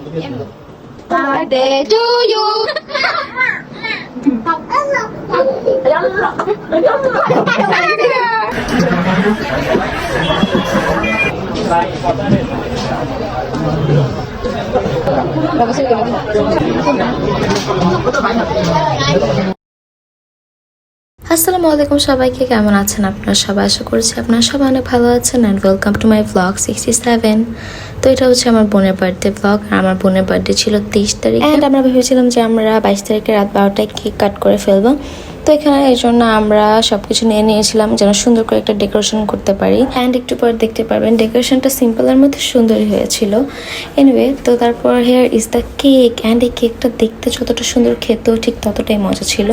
Birthday to you. আসসালামু আলাইকুম সবাইকে, কেমন আছেন আপনারা সবাই? আশা করছি আপনারা সবাই অনেক ভালো আছেন and welcome to my blog 67। তো এটা হচ্ছে আমার বোনের বার্থডে ব্লগ। আর আমার বোনের বার্থডে ছিল 23 তারিখ অ্যান্ড আমরা ভেবেছিলাম যে আমরা 22 তারিখে রাত 12টায় কেক কাট করে ফেলবো। তো এখানে এই জন্য আমরা সবকিছু নিয়ে নিয়েছিলাম যেন সুন্দর করে একটা ডেকোরেশন করতে পারি। অ্যান্ড একটু পর দেখতে পারবেন ডেকোরেশনটা সিম্পলের মধ্যে সুন্দরই হয়েছিল। এনিওয়ে, তো তারপর hair is the cake. And এই কেকটা দেখতে যতটা সুন্দর, খেতেও ঠিক ততটাই মজা ছিল।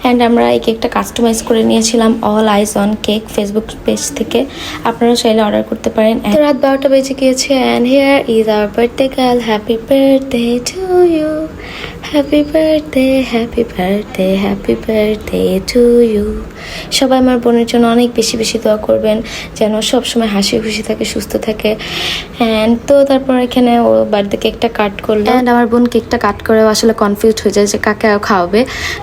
অ্যান্ড আমরা এই কেকটা কাস্টমাইজ করে নিয়েছিলাম all eyes on cake Facebook page থেকে। আপনারা চাইলে অর্ডার করতে পারেন। তো রাত 12টা বেজে গিয়েছে and here is our birthday girl. Happy birthday to you, happy birthday, happy birthday, happy birthday to you. সবাই আমার বোনের জন্য অনেক বেশি বেশি দোয়া করবেন যেন সবসময় হাসি খুশি থাকে, সুস্থ থাকে। অ্যান্ড তো তারপর এখানে ও বার্থডে কেকটা কাট করলো। অ্যান্ড আমার বোন কেকটা কাট করেও আসলে কনফিউজড হয়ে যায় যে কাকে খাওয়াবে,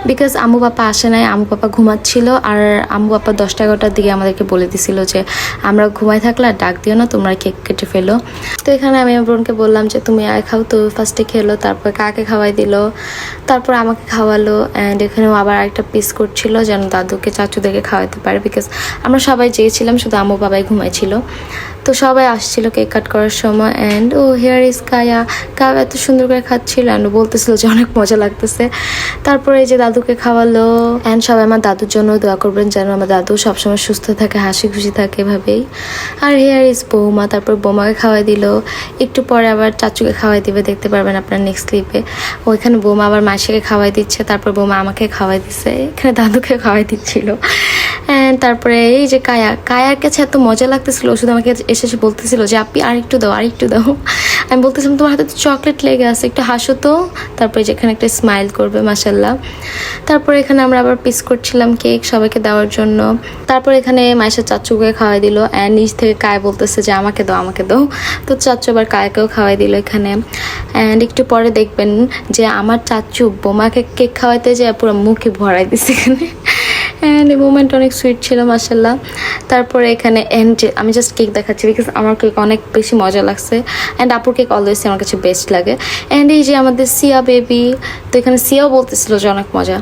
বিকজ আম্মু পাপা আসে নাই, আম্মু পাপা ঘুমাচ্ছিল। আর আম্মু পাপা 10টা-11টার দিকে আমাদেরকে বলে দিছিল যে আমরা ঘুমাই থাকলে আর ডাক দিও না, তোমরা কেক কেটে ফেলো। তো এখানে আমি আমার বোনকে বললাম যে তুমি আয় খাও। তো ফার্স্টে খেলো, তারপর কাকে খাওয়াই দিল, তারপর আমাকে খাওয়ালো। অ্যান্ড এখানেও আবার একটা পিস করছিল যেন দাদুকে চাচুদেরকে খাওয়াতে পারে, বিকজ আমরা সবাই চেয়েছিলাম, শুধু আম্মু বাবাই ঘুমাইছিল। তো সবাই আসছিল কেক কাট করার সময়। অ্যান্ড ও হেয়ার ইজ কায়া। কায়া এত সুন্দর করে খাচ্ছিল অ্যান্ড বলতেছিল যে অনেক মজা লাগতেছে। তারপরে এই যে দাদুকে খাওয়ালো। অ্যান্ড সবাই আমার দাদুর জন্য দোয়া করবেন যেন আমার দাদু সবসময় সুস্থ থাকে, হাসি খুশি থাকে এভাবেই। আর হেয়ার ইজ বৌমা। তারপর বৌমাকে খাওয়াই দিল। একটু পরে আবার চাচুকে খাওয়াই দিবে, দেখতে পারবেন আপনার নেক্সট ক্লিপে। ওইখানে বৌমা আবার মাসিকে খাওয়াই দিচ্ছে, তারপর বৌমা আমাকে খাওয়াই দিচ্ছে, এখানে দাদুকে খাওয়াই দিচ্ছিল। অ্যান্ড তারপরে এই যে কায়ার কাছে এত মজা লাগতেছিল, শুধু আমাকে এসে বলতেছিল যে আপনি আরেকটু দাও, আরেকটু দাও। আমি বলতেছিলাম তোমার হাতে তো চকলেট লেগে আছে, একটু হাসো তো। তারপরে যেখানে একটা স্মাইল করবে, মাশাল্লাহ। তারপরে এখানে আমরা আবার পিস করছিলাম কেক সবাইকে দেওয়ার জন্য। তারপর এখানে মাইশা চাচুকে খাওয়াই দিল। অ্যান্ড নিচ থেকে কায় বলতেছে যে আমাকে দাও, আমাকে দাও। তো চাচু আবার কায়াকেও খাওয়াই দিল এখানে। অ্যান্ড একটু পরে দেখবেন যে আমার চাচু বোমাকে কেক খাওয়াইতে যায় পুরো মুখে ভরাই দিচ্ছে এখানে। অ্যান্ড এই মোমেন্ট অনেক সুইট ছিল, মাশাল্লাহ। তারপরে এখানে আমি জাস্ট কেক দেখাচ্ছি বিকজ আমার কেক অনেক বেশি মজা লাগছে। অ্যান্ড আপুর কেক অলওয়েজ আমার কাছে বেস্ট লাগে। অ্যান্ড এই যে আমাদের সিয়া বেবি, তো এখানে সিয়াও বলতেছিল যে অনেক মজা।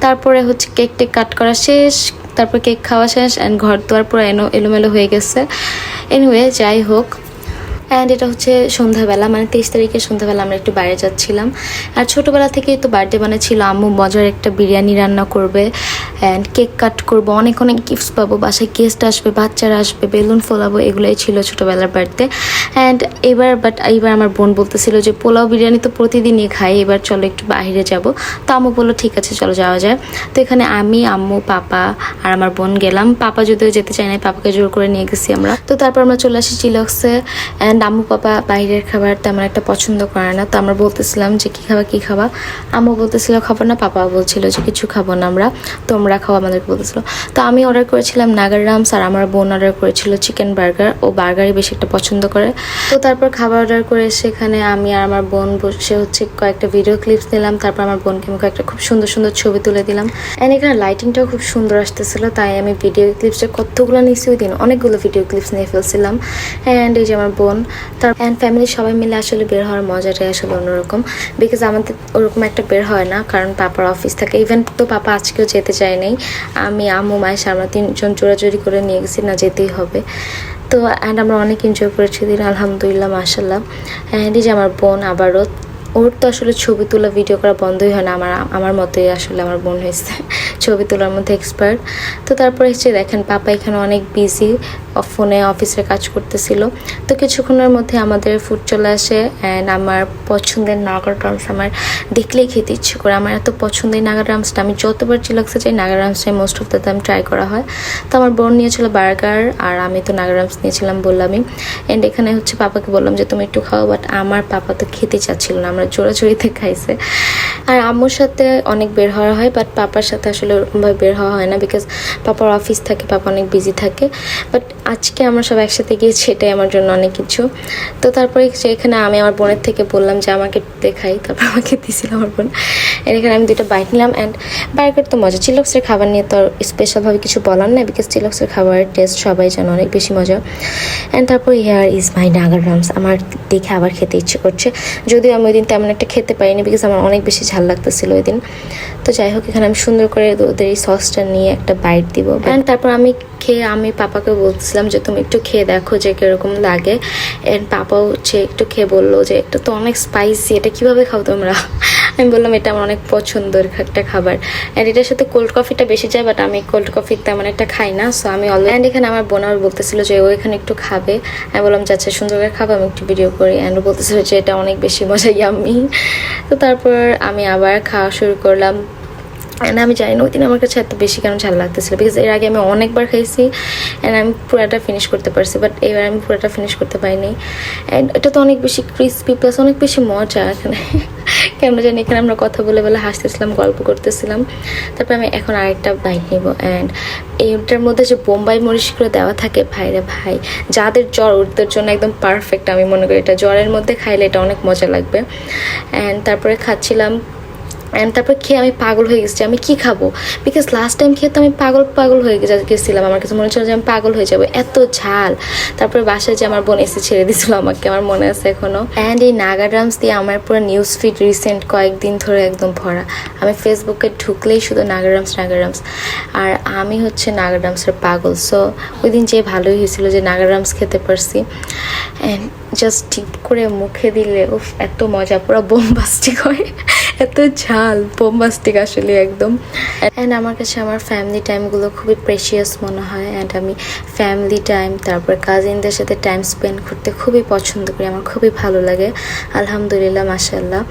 তারপরে হচ্ছে কেক টেক কাট করা শেষ, তারপর কেক খাওয়া শেষ। অ্যান্ড ঘর দুয়ার পুরো এলোমেলো হয়ে গেছে। এনিওয়ে, যাই হোক। অ্যান্ড এটা হচ্ছে সন্ধ্যাবেলা, মানে 23 তারিখের সন্ধ্যাবেলা আমরা একটু বাইরে যাচ্ছিলাম। আর ছোটোবেলা থেকেই তো বার্থডে বানিয়েছিল আম্মু মজার একটা বিরিয়ানি রান্না করবে অ্যান্ড কেক কাট করবো, অনেক অনেক গিফটস পাবো, বাসায় গেস্ট আসবে, বাচ্চারা আসবে, বেলুন ফোলাবো, এগুলোই ছিল ছোটোবেলার বার্থডে। অ্যান্ড এইবার আমার বোন বলতেছিল যে পোলাও বিরিয়ানি তো প্রতিদিনই খাই, এবার চলো একটু বাইরে যাব। তো আম্মু বললো ঠিক আছে চলো যাওয়া যায়। তো এখানে আমি, আম্মু, পাপা আর আমার বোন গেলাম। পাপা যদিও যেতে চায় না, পাপাকে জোর করে নিয়ে গেছি আমরা। তো তারপর আমরা চলে আসি চিলক্সে। অ্যান্ড আম্মু পাপা বাইরের খাবার তেমন একটা পছন্দ করে না। তো আমরা বলতেছিলাম যে কী খাবা। আম্মু বলতেছিল খাবো না, পাপা বলছিল যে কিছু খাবো না আমরা, তোমরা খাও আমাদেরকে বলতেছিল। তো আমি অর্ডার করেছিলাম নাগার রামস আর আমার বোন অর্ডার করেছিল চিকেন বার্গার। ও বার্গারই বেশি একটা পছন্দ করে। তো তারপর খাবার অর্ডার করে সেখানে আমি আর আমার বোন বসে হচ্ছে কয়েকটা ভিডিও ক্লিপস নিলাম। তারপর আমার বোনকে আমি কয়েকটা খুব সুন্দর সুন্দর ছবি তুলে দিলাম। অ্যান্ড এখানে লাইটিংটাও খুব সুন্দর আসতেছিল, তাই আমি ভিডিও ক্লিপসটা কতগুলো নিয়েছি ওই দিন, অনেকগুলো ভিডিও ক্লিপস নিয়ে ফেলছিলাম। অ্যান্ড এই যে আমার বোন, অ্যান্ড ফ্যামিলির সবাই মিলে আসলে বের হওয়ার মজাটাই আসলে অন্যরকম, বিকজ আমাদের ওরকম একটা বের হয় না, কারণ পাপার অফিস থাকে। ইভেন তো পাপা আজকেও যেতে চায়নি, আমি, আম্মু, মায়ের আমরা 3জন জোরাজোরি করে নিয়ে গেছি না যেতেই হবে। তো অ্যান্ড আমরা অনেক এনজয় করেছি দিন, আলহামদুলিল্লাহ, মাশাল্লাহ। অ্যান্ড এই যে আমার বোন আবারও, ওর তো আসলে ছবি তোলা ভিডিও করা বন্ধই হয় না, আমার মতোই আসলে আমার বোন হয়েছে ছবি তোলার মধ্যে এক্সপার্ট। তো তারপরে হচ্ছে দেখেন পাপা এখানে অনেক বিজি, ফোনে অফিসের কাজ করতেছিল। তো কিছুক্ষণের মধ্যে আমাদের ফুড চলে আসে। অ্যান্ড আমার পছন্দের নাগা রামস আমার দেখলেই খেতে ইচ্ছে করে। আমার এত পছন্দের নাগা রামসটা, আমি যতবার চিলক্সে চাই নাগা রামসটাই most of the time try করা হয়। তো আমার বোন নিয়েছিল বার্গার আর আমি তো নাগা রামস নিয়েছিলাম বললামই। অ্যান্ড এখানে হচ্ছে পাপাকে বললাম যে তুমি একটু খাও, বাট আমার পাপা তো খেতে চাচ্ছিল না, আমরা জোরাজোরিতে খাইছে। আর আম্মুর সাথে অনেক বের হওয়া হয়, বাট পাপার সাথে আসলে ওরকমভাবে বের হওয়া হয় না, বিকজ পাপার অফিস থাকে, পাপা অনেক বিজি থাকে। বাট আজকে আমরা সব একসাথে গিয়েছি, এটাই আমার জন্য অনেক কিছু। তো তারপরে এখানে আমি আমার বোনের থেকে বললাম যে আমাকে দেখাই, তারপর আমাকে দিয়েছিল আমার বোন। এখানে আমি 2টা বাইট নিলাম। অ্যান্ড বার্গার তো মজা, চিলক্সের খাবার নিয়ে তো স্পেশালভাবে কিছু বলার নেই, বিকজ চিলক্সের খাবারের টেস্ট সবাই জানে অনেক বেশি মজা। অ্যান্ড তারপর হিয়ার ইজ মাই নাগারামস। আমার দেখে আবার খেতে ইচ্ছে করছে, যদিও আমি ওই দিন তেমন একটা খেতে পারিনি, বিকজ আমার অনেক বেশি ঝাল লাগতেছিল ওই দিন। তো যাই হোক, এখানে আমি সুন্দর করে ওদের এই সসটা নিয়ে একটা বাইট দিব। অ্যান্ড তারপর আমি খেয়ে আমি পাপাকে বলছিলাম যে তুমি একটু খেয়ে দেখো যে কীরকম লাগে। অ্যান্ড পাপাও হচ্ছে একটু খেয়ে বললো যে এটা তো অনেক স্পাইসি, এটা কীভাবে খাও তোমরা? আমি বললাম এটা আমার অনেক পছন্দের একটা খাবার। অ্যান্ড এটার সাথে কোল্ড কফিটা বেশি যায়, বাট আমি কোল্ড কফি তেমন একটা খাই না, সো আমি অ্যান্ড এখানে আমার বোন আর বলতেছিল যে ও এখানে একটু খাবে। আমি বললাম যে আচ্ছা সুন্দর করে খাবো, আমি একটু ভিডিও করি। অ্যান্ড ও বলতেছিল যে এটা অনেক বেশি মজা, ইয়াম্মি। তো তারপর আমি আবার খাওয়া শুরু করলাম। অ্যান্ড আমি জানি না ওই দিন আমার কাছে এত বেশি কেন ঝাল লাগতেছিল, বিকজ এর আগে আমি অনেকবার খাইছি অ্যান্ড আমি পুরোটা ফিনিশ করতে পারছি, বাট এবার আমি পুরোটা ফিনিশ করতে পারিনি। অ্যান্ড এটা তো অনেক বেশি ক্রিস্পি প্লাস অনেক বেশি মজা। এখানে কেন জানি এখানে আমরা কথা বলে বলে হাসতেছিলাম, গল্প করতেছিলাম। তারপর আমি এখন আরেকটা বাইট নিব। অ্যান্ড এইটার মধ্যে যে বোম্বাই মরিচগুলো দেওয়া থাকে, ভাইরে ভাই, যাদের জ্বর ওদের জন্য একদম পারফেক্ট। আমি মনে করি এটা জ্বরের মধ্যে খাইলে এটা অনেক মজা লাগবে। অ্যান্ড তারপরে খাচ্ছিলাম। অ্যান্ড তারপর খেয়ে আমি পাগল হয়ে গেছি, আমি কি খাবো, বিকজ লাস্ট টাইম খেয়ে তো আমি পাগল হয়ে গেছিলাম। আমার কাছে মনে হচ্ছিল যে আমি পাগল হয়ে যাবো, এত ঝাল। তারপরে বাসায় যে আমার বোন এসে ছেড়ে দিয়েছিল আমাকে, আমার মনে আছে এখনো। অ্যান্ড এই নাগারামস দিয়ে আমার পুরো নিউজ ফিড রিসেন্ট কয়েকদিন ধরে একদম ভরা। আমি ফেসবুকে ঢুকলেই শুধু নাগারামস। আর আমি হচ্ছে নাগারামসের পাগল। সো ওই দিন যে ভালোই হয়েছিল যে নাগারামস খেতে পারছি। অ্যান্ড জাস্ট ঠিক করে মুখে দিলে উফ এত মজা, পুরো বোমবাস্টিক হয়, এত ঝাল, বোমবাস্টিক আসলে একদম। অ্যান্ড আমার কাছে আমার ফ্যামিলি টাইমগুলো খুবই প্রেশিয়াস মনে হয়। অ্যান্ড আমি ফ্যামিলি টাইম, তারপর কাজিনদের সাথে টাইম স্পেন্ড করতে খুবই পছন্দ করি, আমার খুবই ভালো লাগে, আলহামদুলিল্লাহ, মাশাআল্লাহ।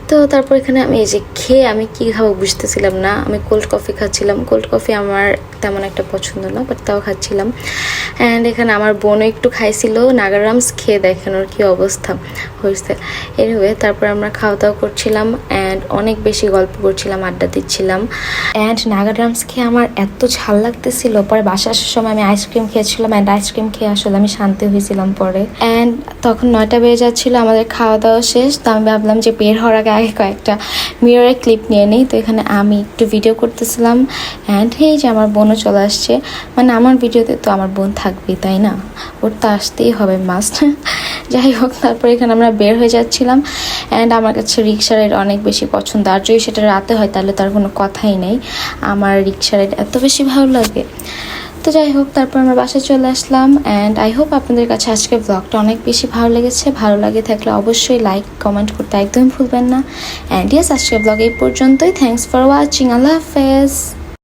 তো তারপর এখানে আমি এই যে খেয়ে আমি কী খাবো বুঝতেছিলাম না। আমি কোল্ড কফি খাচ্ছিলাম, কোল্ড কফি আমার তেমন একটা পছন্দ না, বাট তাও খাচ্ছিলাম। অ্যান্ড এখানে আমার বোনও একটু খাইছিল নাগারামস, খেয়ে দেখেন ওর কী অবস্থা হয়েছে। এনিওয়ে তারপর আমরা খাওয়া দাওয়া করছিলাম অ্যান্ড অনেক বেশি গল্প করছিলাম, আড্ডা দিচ্ছিলাম। অ্যান্ড নাগারামস খেয়ে আমার এত ঝাল লাগতেছিল, পরে বাসা আসার সময় আমি আইসক্রিম খেয়েছিলাম। অ্যান্ড আইসক্রিম খেয়ে আসলে আমি শান্তি হয়েছিলাম পরে। অ্যান্ড তখন 9টা বেজে যাচ্ছিলো, আমাদের খাওয়া দাওয়া শেষ। তো আমি ভাবলাম যে বের হওয়ার আগে কয়েকটা মিররের ক্লিপ নিয়ে নিই। তো এখানে আমি একটু ভিডিও করতেছিলাম। অ্যান্ড এই যে আমার বোনও চলে আসছে, মানে আমার ভিডিওতে তো আমার বোন থাকবেই, তাই না, ওর তো আসতেই হবে মাস্ট। যাই হোক, তারপর এখানে আমরা বের হয়ে যাচ্ছিলাম। অ্যান্ড আমার কাছে রিক্সা রাইড অনেক বেশি পছন্দ, আর যদি সেটা রাতে হয় তাহলে তার কোনো কথাই নেই, আমার রিক্সা রাইড এত বেশি ভালো লাগে। তো যাই হোক, তারপর আমরা বাসায় চলে আসলাম। অ্যান্ড আই হোপ আপনাদের কাছে আজকের ব্লগটা অনেক বেশি ভালো লেগেছে। ভালো লাগে থাকলে অবশ্যই লাইক কমেন্ট করতে একদমই ভুলবেন না। অ্যান্ড ইয়েস, আজকের ব্লগ এই পর্যন্তই। থ্যাংকস ফর ওয়াচিং, আল্লাহ হাফেজ।